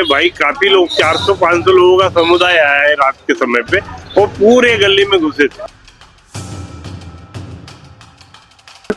भाई काफी लोग 400-500 लोगों का समुदाय आया है रात के समय पे और पूरे गली में घुसे थे।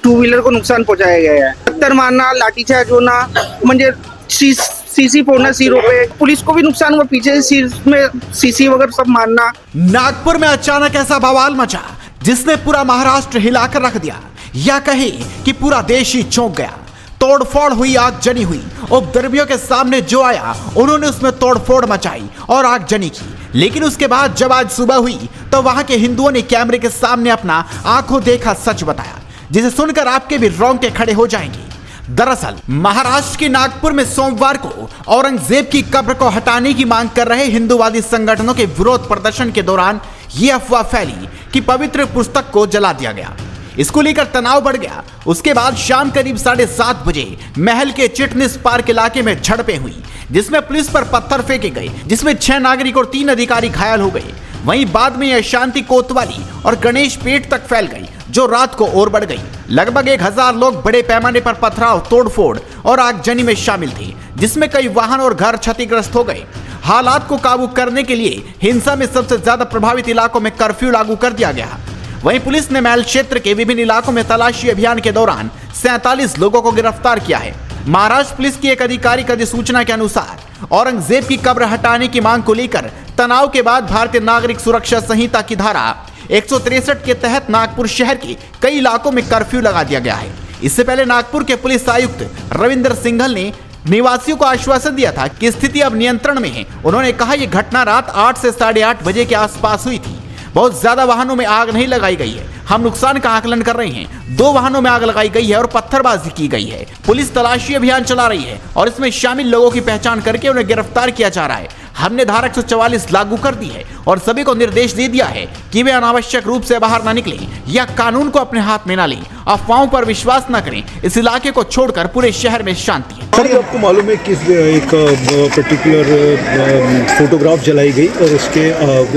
टू व्हीलर को नुकसान पहुंचाया गया है। पत्थर मारना, लाठीचार्ज होना, म्हणजे सीसी फोड़ना सिरों पे, पुलिस को भी नुकसान हुआ, पीछे सिर में सीसी वगैरह सब मारना। नागपुर में अचानक ऐसा बवाल मचा जिसने पूरा महाराष्ट्र हिलाकर रख दिया, या कहे कि पूरा देश ही चौंक गया। तोड़फोड़ हुई, आगजनी हुई। उपद्रवियों के सामने जो आया उन्होंने उसमें तोड़फोड़ मचाई और आगजनी की। लेकिन उसके बाद जब आज सुबह हुई तो वहां के हिंदुओं ने कैमरे के सामने अपना आंखों देखा सच बताया, जिसे सुनकर आपके भी रोंगटे खड़े हो जाएंगे। दरअसल महाराष्ट्र के नागपुर में सोमवार को औरंगजेब की कब्र को हटाने की मांग कर रहे हिंदूवादी संगठनों के विरोध प्रदर्शन के दौरान यह अफवाह फैली कि पवित्र पुस्तक को जला दिया गया। इसको लेकर तनाव बढ़ गया। उसके बाद शाम करीब 7:30 बजे महल के चिटनिस पार्क इलाके में झड़पें हुई, जिसमें पुलिस पर पत्थर फेंके गए, जिसमें 6 नागरिक और 3 अधिकारी घायल हो गए। वहीं बाद में यह शांति कोतवाली और गणेश पेट तक फैल गई, जो रात को और बढ़ गई। लगभग 1000 लोग बड़े पैमाने पर पथराव, तोड़फोड़ और आगजनी में शामिल थे, जिसमें कई वाहन और घर क्षतिग्रस्त हो गए। हालात को काबू करने के लिए हिंसा में सबसे ज्यादा प्रभावित इलाकों में कर्फ्यू लागू कर दिया गया। वहीं पुलिस ने महल क्षेत्र के विभिन्न इलाकों में तलाशी अभियान के दौरान 47 लोगों को गिरफ्तार किया है। महाराष्ट्र पुलिस की एक आधिकारिक अधिसूचना के अनुसार औरंगजेब की कब्र हटाने की मांग को लेकर तनाव के बाद भारतीय नागरिक सुरक्षा संहिता की धारा 163 के तहत नागपुर शहर के कई इलाकों में कर्फ्यू लगा दिया गया है। इससे पहले नागपुर के पुलिस आयुक्त रविंद्र सिंघल ने निवासियों को आश्वासन दिया था कि स्थिति अब नियंत्रण में है। उन्होंने कहा यह घटना रात 8 से 8:30 बजे के आसपास हुई थी। बहुत ज्यादा वाहनों में आग नहीं लगाई गई है। हम नुकसान का आकलन कर रहे हैं। 2 वाहनों में आग लगाई गई है और पत्थरबाजी की गई है। पुलिस तलाशी अभियान चला रही है और इसमें शामिल लोगों की पहचान करके उन्हें गिरफ्तार किया जा रहा है। हमने धारा 144 लागू कर दी है और सभी को निर्देश दे दिया है कि वे अनावश्यक रूप से बाहर न निकलें या कानून को अपने हाथ में न लें। अफवाहों पर विश्वास न करें। इस इलाके को छोड़कर पूरे शहर में शांति है। सर, आपको मालूम है कि एक पर्टिकुलर फोटोग्राफ जलाई गई और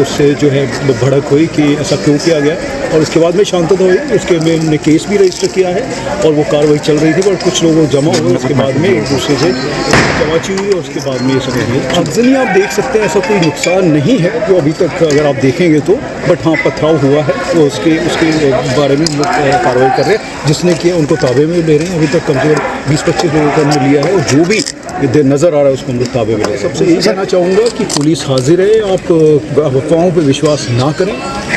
उससे जो है भड़क हुई कि ऐसा क्यों किया गया, और उसके बाद में शांतता हुई। उसके में हमने केस भी रजिस्टर किया है और वो कार्रवाई चल रही थी, पर कुछ लोग जमा हुए, उसके बाद में एक दूसरे से चमाची हुई और उसके बाद में ये सब हुई। अफजली आप देख सकते हैं, ऐसा कोई नुकसान नहीं है जो अभी तक अगर आप देखेंगे तो, बट हाँ पथराव हुआ है। तो उसके बारे में लोग कार्रवाई कर रहे हैं। जिसने किया उनको ताबे में ले रहे हैं। अभी तक कम से कम 20-25 लोगों को हमने लिया है और जो भी नज़र आ रहा है उसको हम लोग ताबे में ले रहे हैं। सबसे यही कहना चाहूँगा कि पुलिस हाजिर है। आप अफवाहों पर विश्वास ना करें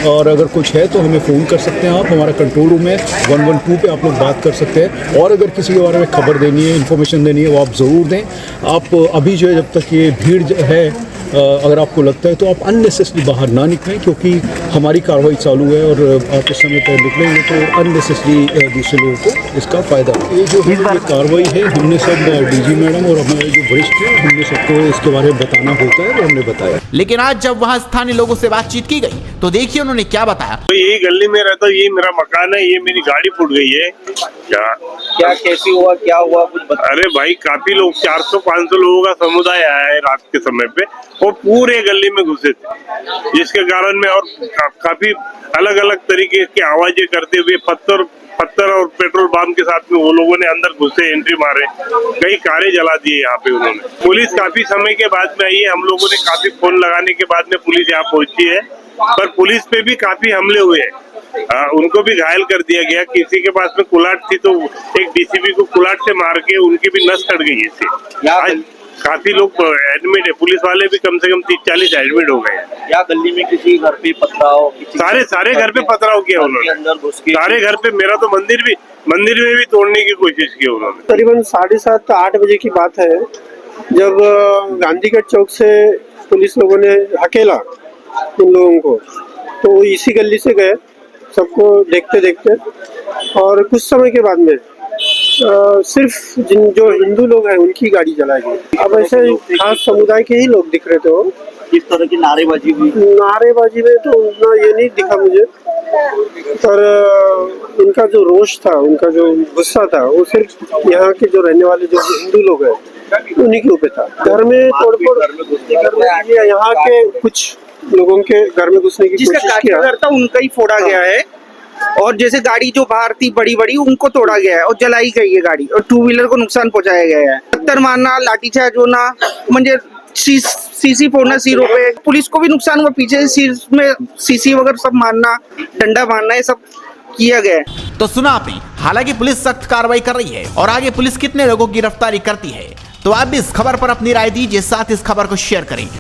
और अगर कुछ है तो हमें फ़ोन कर सकते हैं। आप हमारा कंट्रोल रूम है 112 पे, आप लोग बात कर सकते हैं। और अगर किसी के बारे में खबर देनी है, इन्फॉर्मेशन देनी है, वो आप ज़रूर दें। आप अभी जो है, जब तक ये भीड़ है, अगर आपको लगता है तो आप अननेसेसरी बाहर ना निकलें, क्योंकि हमारी कार्रवाई चालू है और आप इस समय पर निकलेंगे तो अननेसेसरी दूसरे लोगों को इसका फ़ायदा। ये जो है ये कार्रवाई है, हमने सब डीजी मैडम और हमारे जो वरिष्ठ हैं, हमने सबको इसके बारे में बताना होता है, वो हमने बताया। लेकिन आज जब वहां स्थानीय लोगों से बातचीत की गई तो देखिए उन्होंने क्या बताया। तो यही गली में रहता, ये मेरा मकान है, ये मेरी गाड़ी फूट गई है। क्या कैसे हुआ, क्या हुआ, कुछ बता। अरे भाई काफी लोग 400-500 लोगों का समुदाय आया है रात के समय पे और पूरे गली में घुसे थे, जिसके कारण में और काफी अलग अलग तरीके की आवाजें करते हुए पत्थर और पेट्रोल बम के साथ में वो लोगों ने अंदर घुसे, एंट्री मारे, कई कारें जला दिए यहाँ पे उन्होंने। पुलिस काफी समय के बाद में आई है। हम लोगों ने काफी फोन लगाने के बाद में पुलिस यहाँ पहुंची है, पर पुलिस पे भी काफी हमले हुए हैं। उनको भी घायल कर दिया गया। किसी के पास में कुलाट थी तो एक डीसीपी को कुलाट से मार के उनकी भी नस कट गई है। आज काफी लोग एडमिट है। पुलिस वाले भी कम से कम 30-40 एडमिट हो गए। या गली में किसी घर पे पथराव, सारे घर पे पथराव किया उन्होंने। सारे घर पे, मेरा तो मंदिर में भी तोड़ने की कोशिश की उन्होंने। करीबन 7:30-8 बजे की बात है, जब गांधीगढ़ चौक से पुलिस लोगों ने हकेला उन लोगों को, तो इसी गली से गए सबको देखते देखते, और कुछ समय के बाद में सिर्फ जो हिंदू लोग हैं उनकी गाड़ी जलाई गई। अब ऐसे खास समुदाय के ही लोग दिख रहे थे। वो किस तरह की नारेबाजी हुई? नारेबाजी में तो उतना ये नहीं दिखा मुझे, पर उनका जो रोष था, उनका जो गुस्सा था, वो सिर्फ यहाँ के जो रहने वाले जो हिंदू लोग हैं उन्हीं के ऊपर था। घर में तोड़फोड़, यहाँ के कुछ लोगों के घर में घुसने की कोशिश किया, उनका ही फोड़ा गया है। और जैसे गाड़ी जो बाहर थी बड़ी बड़ी, उनको तोड़ा गया है और जलाई गई है गाड़ी, और टू व्हीलर को नुकसान पहुंचाया गया है। पत्थर मारना, लाठीचार्ज होना, म्हणजे सीसी फोड़ना सिरों पे, पुलिस को भी नुकसान हुआ, पीछे सिर में सीसी वगैरह सब मारना, डंडा मारना, ये सब किया गया है। तो सुना आपने, हालांकि पुलिस सख्त कार्रवाई कर रही है और आगे पुलिस कितने लोगों की गिरफ्तारी करती है, तो आप भी इस खबर पर अपनी राय दीजिए, साथ इस खबर को शेयर करें।